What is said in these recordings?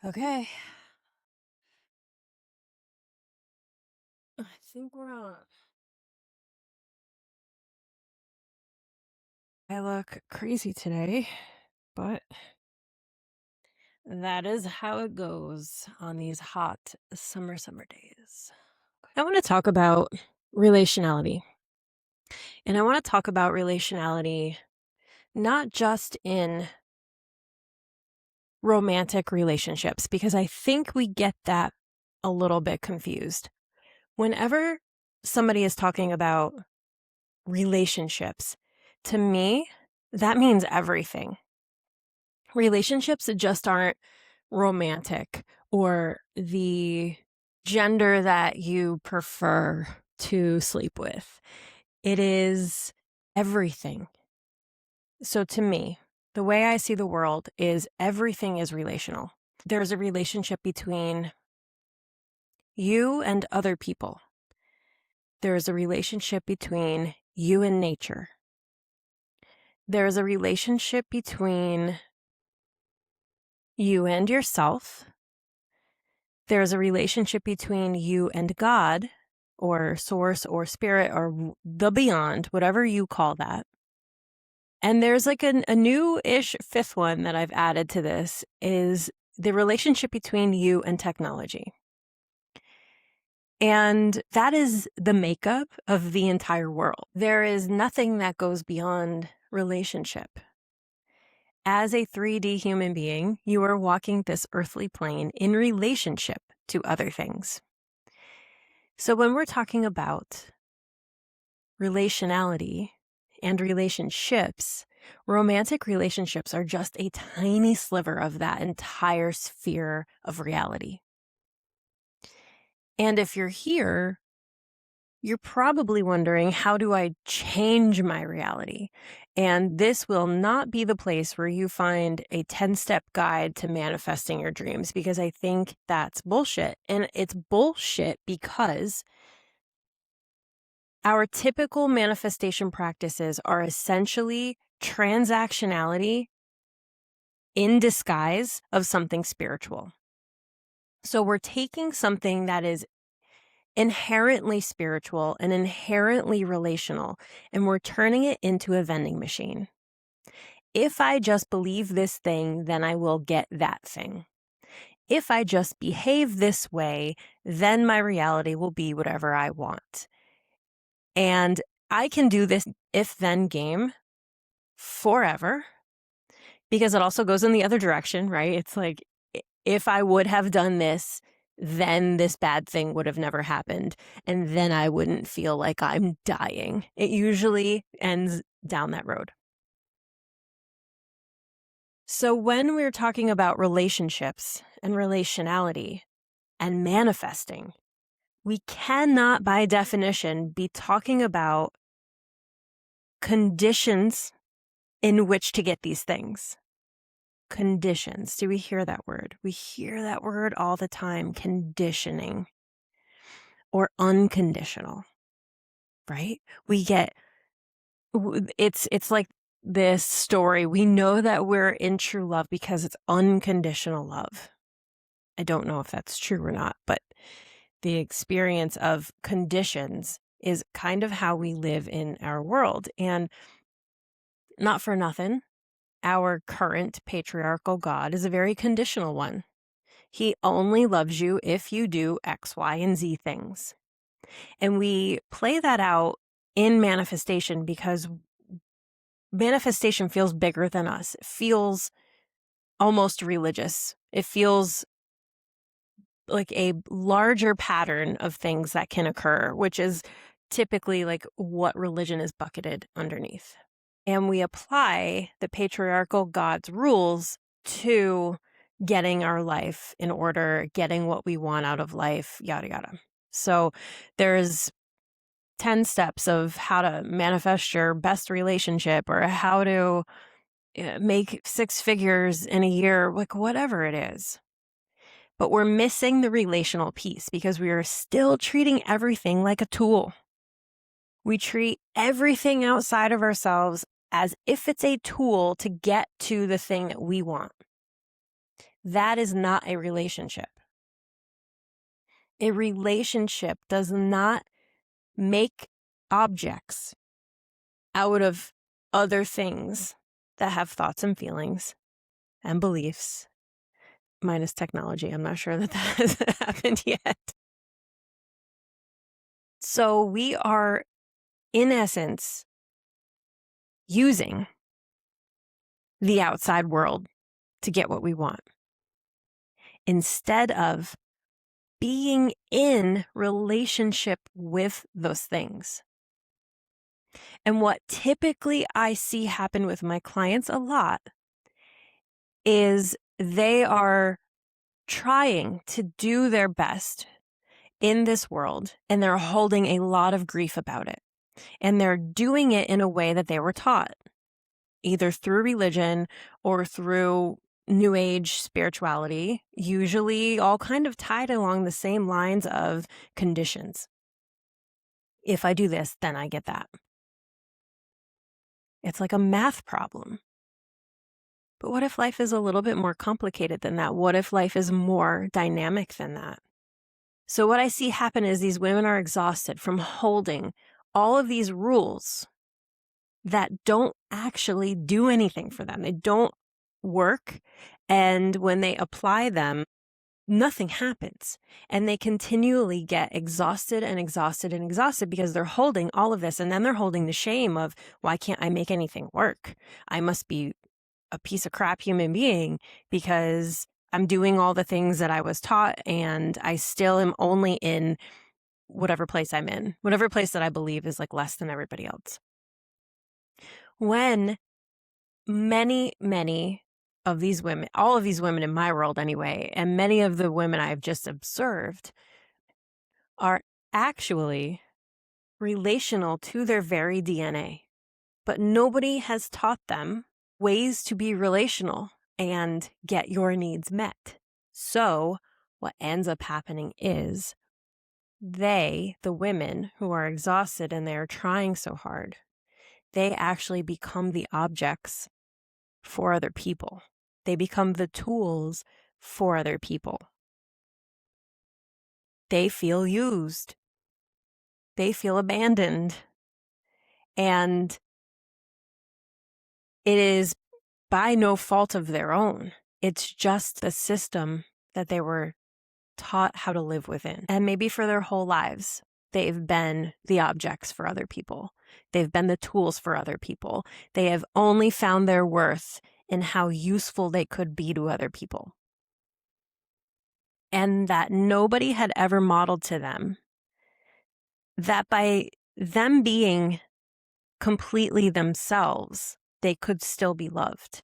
Okay. I think we're on. I look crazy today, but that is how it goes on these hot summer days. I want to talk about relationality. And I want to talk about relationality not just in romantic relationships, because I think we get that a little bit confused. Whenever somebody is talking about relationships, to me, that means everything. Relationships just aren't romantic or the gender that you prefer to sleep with. It is everything. So to me, the way I see the world is everything is relational. There's a relationship between you and other people. There's a relationship between you and nature. There's a relationship between you and yourself. There's a relationship between you and God, or source, or spirit, or the beyond, whatever you call that. And there's like a new-ish fifth one that I've added to this is the relationship between you and technology. And that is the makeup of the entire world. There is nothing that goes beyond relationship. As a 3D human being, you are walking this earthly plane in relationship to other things. So when we're talking about relationality and relationships, romantic relationships are just a tiny sliver of that entire sphere of reality. And if you're here, you're probably wondering, how do I change my reality? And this will not be the place where you find a 10-step guide to manifesting your dreams, because I think that's bullshit. And it's bullshit because our typical manifestation practices are essentially transactionality in disguise of something spiritual. So we're taking something that is inherently spiritual and inherently relational, and we're turning it into a vending machine. If I just believe this thing, then I will get that thing. If I just behave this way, then my reality will be whatever I want. And I can do this if-then game forever, because it also goes in the other direction, right? It's like, if I would have done this, then this bad thing would have never happened. And then I wouldn't feel like I'm dying. It usually ends down that road. So when we're talking about relationships and relationality and manifesting, we cannot, by definition, be talking about conditions in which to get these things. Conditions. Do we hear that word? We hear that word all the time, conditioning or unconditional, right? It's like this story. We know that we're in true love because it's unconditional love. I don't know if that's true or not, but the experience of conditions is kind of how we live in our world. And not for nothing, our current patriarchal God is a very conditional one. He only loves you if you do X, Y, and Z things. And we play that out in manifestation because manifestation feels bigger than us. It feels almost religious. It feels like a larger pattern of things that can occur, which is typically like what religion is bucketed underneath. And we apply the patriarchal God's rules to getting our life in order, getting what we want out of life, yada, yada. So there's 10 steps of how to manifest your best relationship, or how to make 6 figures in a year, like whatever it is. But we're missing the relational piece because we are still treating everything like a tool. We treat everything outside of ourselves as if it's a tool to get to the thing that we want. That is not a relationship. A relationship does not make objects out of other things that have thoughts and feelings and beliefs, minus technology. I'm not sure that has happened yet. So we are, in essence, using the outside world to get what we want, instead of being in relationship with those things. And what typically I see happen with my clients a lot is they are trying to do their best in this world, and they're holding a lot of grief about it. And they're doing it in a way that they were taught, either through religion or through New Age spirituality, usually all kind of tied along the same lines of conditions. If I do this, then I get that. It's like a math problem. But what if life is a little bit more complicated than that? What if life is more dynamic than that? So what I see happen is these women are exhausted from holding all of these rules that don't actually do anything for them. They don't work. And when they apply them, nothing happens. And they continually get exhausted and exhausted and exhausted because they're holding all of this. And then they're holding the shame of, why can't I make anything work? I must be a piece of crap human being because I'm doing all the things that I was taught, and I still am only in whatever place I'm in, whatever place that I believe is like less than everybody else. When many of these women, all of these women in my world anyway, and many of the women I've just observed are actually relational to their very DNA, but nobody has taught them ways to be relational and get your needs met. So what ends up happening is they, the women who are exhausted and they're trying so hard, they actually become the objects for other people. They become the tools for other people. They feel used. They feel abandoned. And it is by no fault of their own. It's just the system that they were taught how to live within. And maybe for their whole lives, they've been the objects for other people. They've been the tools for other people. They have only found their worth in how useful they could be to other people. And that nobody had ever modeled to them that by them being completely themselves, they could still be loved.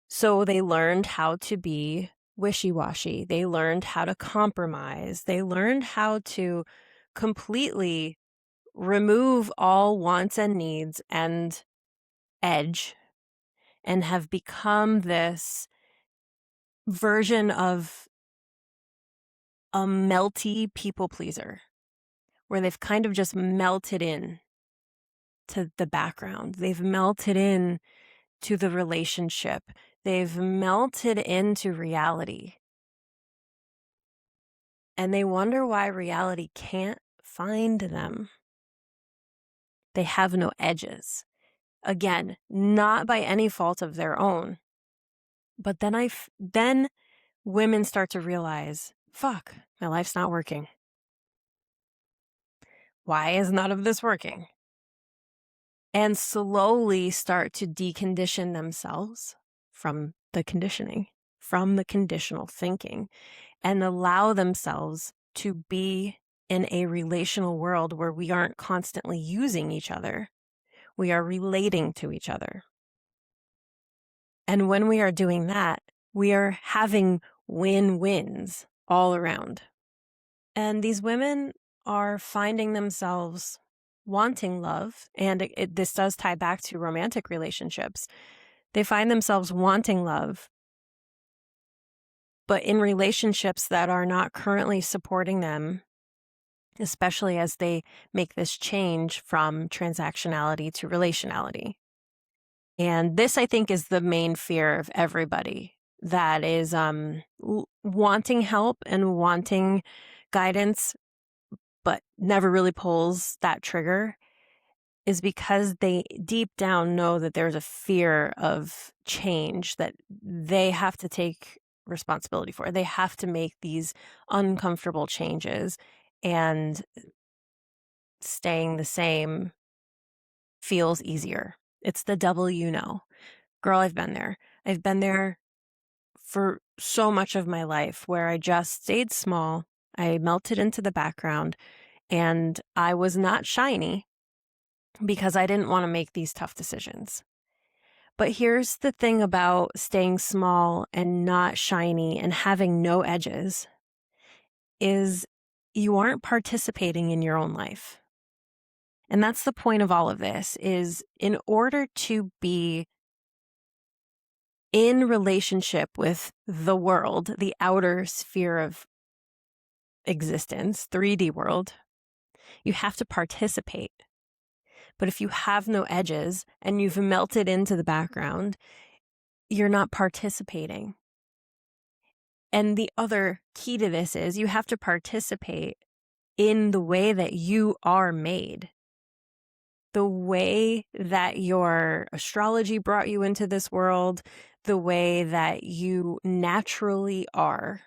So they learned how to be wishy-washy. They learned how to compromise. They learned how to completely remove all wants and needs and edge, and have become this version of a melty people pleaser, where they've kind of just melted in to the background. They've melted in to the relationship. They've melted into reality. And they wonder why reality can't find them. They have no edges. Again, not by any fault of their own. But then women start to realize, fuck, my life's not working. Why is none of this working? And slowly start to decondition themselves from the conditioning, from the conditional thinking, and allow themselves to be in a relational world where we aren't constantly using each other. We are relating to each other. And when we are doing that, we are having win-wins all around. And these women are finding themselves wanting love, and this does tie back to romantic relationships. They find themselves wanting love, but in relationships that are not currently supporting them, especially as they make this change from transactionality to relationality. And this, I think, is the main fear of everybody. that is wanting help and wanting guidance, but never really pulls that trigger, is because they deep down know that there's a fear of change that they have to take responsibility for. They have to make these uncomfortable changes, and staying the same feels easier. It's the devil you know. Girl, I've been there. I've been there for so much of my life where I just stayed small. I melted into the background, and I was not shiny because I didn't want to make these tough decisions. But here's the thing about staying small and not shiny and having no edges is you aren't participating in your own life. And that's the point of all of this, is in order to be in relationship with the world, the outer sphere of existence, 3D world, you have to participate. But if you have no edges and you've melted into the background, you're not participating. And the other key to this is you have to participate in the way that you are made. The way that your astrology brought you into this world, the way that you naturally are.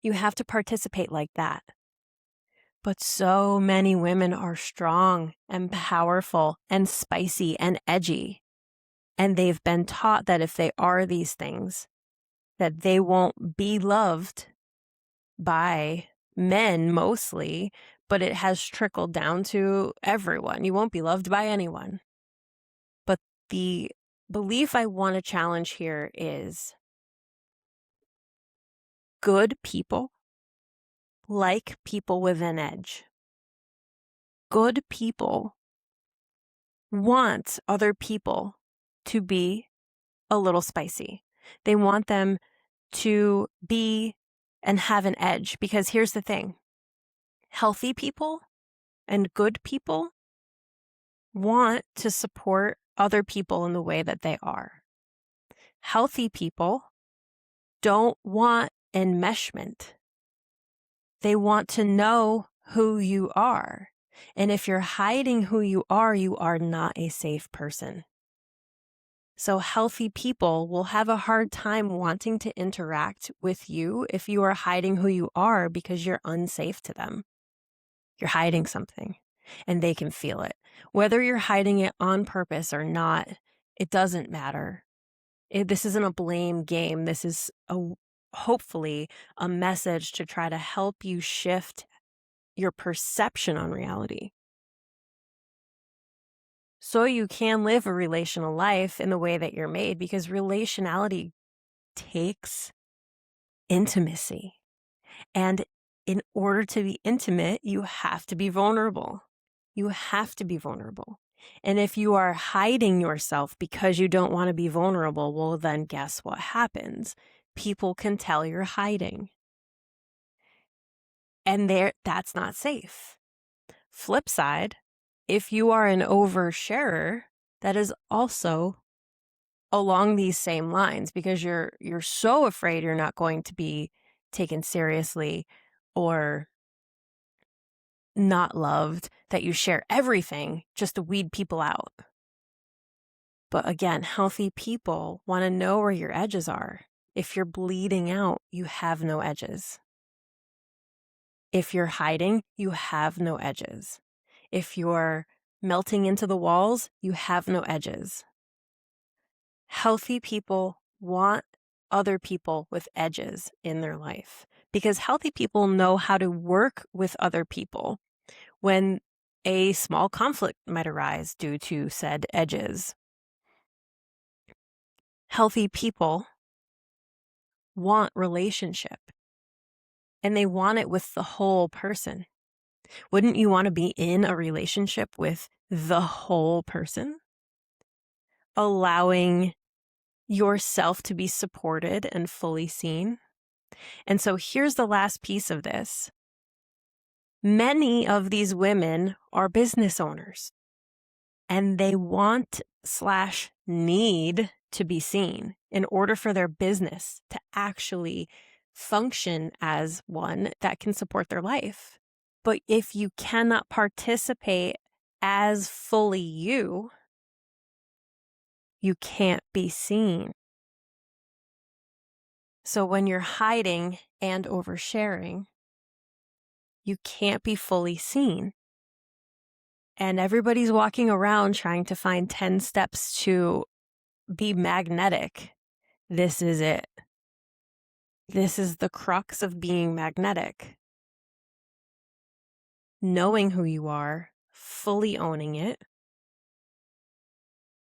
You have to participate like that. But so many women are strong and powerful and spicy and edgy. And they've been taught that if they are these things, that they won't be loved by men mostly, but it has trickled down to everyone. You won't be loved by anyone. But the belief I want to challenge here is good people like people with an edge. Good people want other people to be a little spicy. They want them to be and have an edge, because here's the thing. Healthy people and good people want to support other people in the way that they are. Healthy people don't want enmeshment. They want to know who you are. And if you're hiding who you are not a safe person. So healthy people will have a hard time wanting to interact with you if you are hiding who you are because you're unsafe to them. You're hiding something, and they can feel it. Whether you're hiding it on purpose or not, it doesn't matter. This isn't a blame game. This is hopefully a message to try to help you shift your perception on reality, so you can live a relational life in the way that you're made, because relationality takes intimacy. And in order to be intimate, you have to be vulnerable. You have to be vulnerable. And if you are hiding yourself because you don't want to be vulnerable, well, then guess what happens? People can tell you're hiding. And that's not safe. Flip side, if you are an oversharer, that is also along these same lines, because you're so afraid you're not going to be taken seriously or not loved that you share everything just to weed people out. But again, healthy people want to know where your edges are. If you're bleeding out, you have no edges. If you're hiding, you have no edges. If you're melting into the walls, you have no edges. Healthy people want other people with edges in their life, because healthy people know how to work with other people when a small conflict might arise due to said edges. Healthy people want relationship, and they want it with the whole person. Wouldn't you want to be in a relationship with the whole person? Allowing yourself to be supported and fully seen. And so here's the last piece of this. Many of these women are business owners, and they want/need to be seen, in order for their business to actually function as one that can support their life. But if you cannot participate as fully you can't be seen. So when you're hiding and oversharing, you can't be fully seen. And everybody's walking around trying to find 10 steps to be magnetic. This is it. This is the crux of being magnetic. Knowing who you are, fully owning it,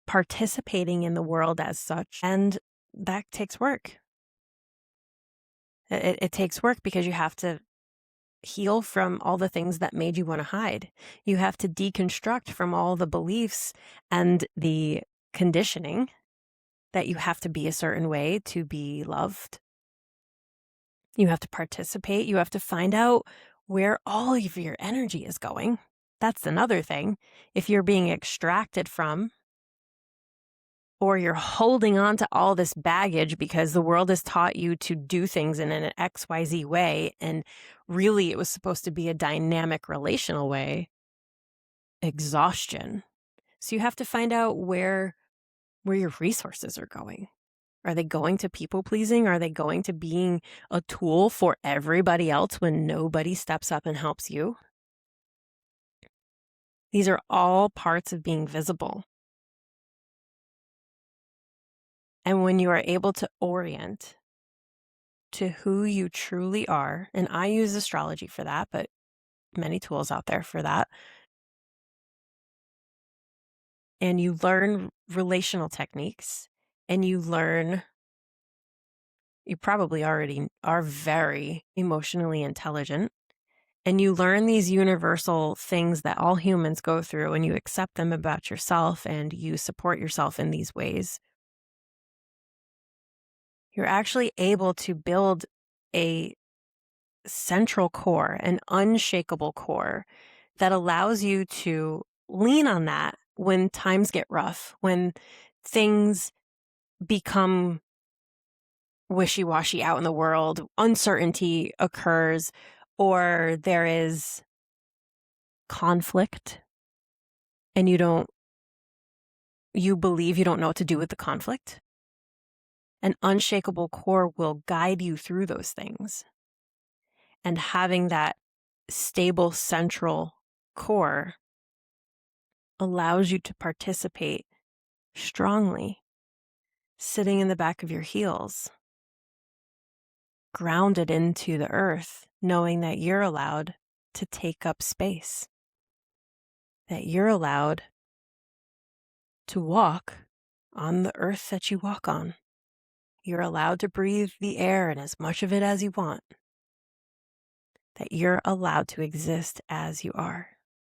participating in the world as such, and that takes work. It takes work because you have to heal from all the things that made you want to hide. You have to deconstruct from all the beliefs and the conditioning that you have to be a certain way to be loved. You have to participate. You have to find out where all of your energy is going. That's another thing. If you're being extracted from, or you're holding on to all this baggage because the world has taught you to do things in an XYZ way, and really it was supposed to be a dynamic relational way, exhaustion. So you have to find out where your resources are going. Are they going to people pleasing? Are they going to being a tool for everybody else when nobody steps up and helps you? These are all parts of being visible. And when you are able to orient to who you truly are, and I use astrology for that, but many tools out there for that, and you learn relational techniques, and you probably already are very emotionally intelligent, and you learn these universal things that all humans go through, and you accept them about yourself, and you support yourself in these ways. You're actually able to build a central core, an unshakable core that allows you to lean on that when times get rough, when things become wishy-washy out in the world, uncertainty occurs, or there is conflict and you believe you don't know what to do with the conflict. An unshakable core will guide you through those things. And having that stable central core allows you to participate strongly, sitting in the back of your heels, grounded into the earth, knowing that you're allowed to take up space, that you're allowed to walk on the earth that you walk on. You're allowed to breathe the air and as much of it as you want, that you're allowed to exist as you are.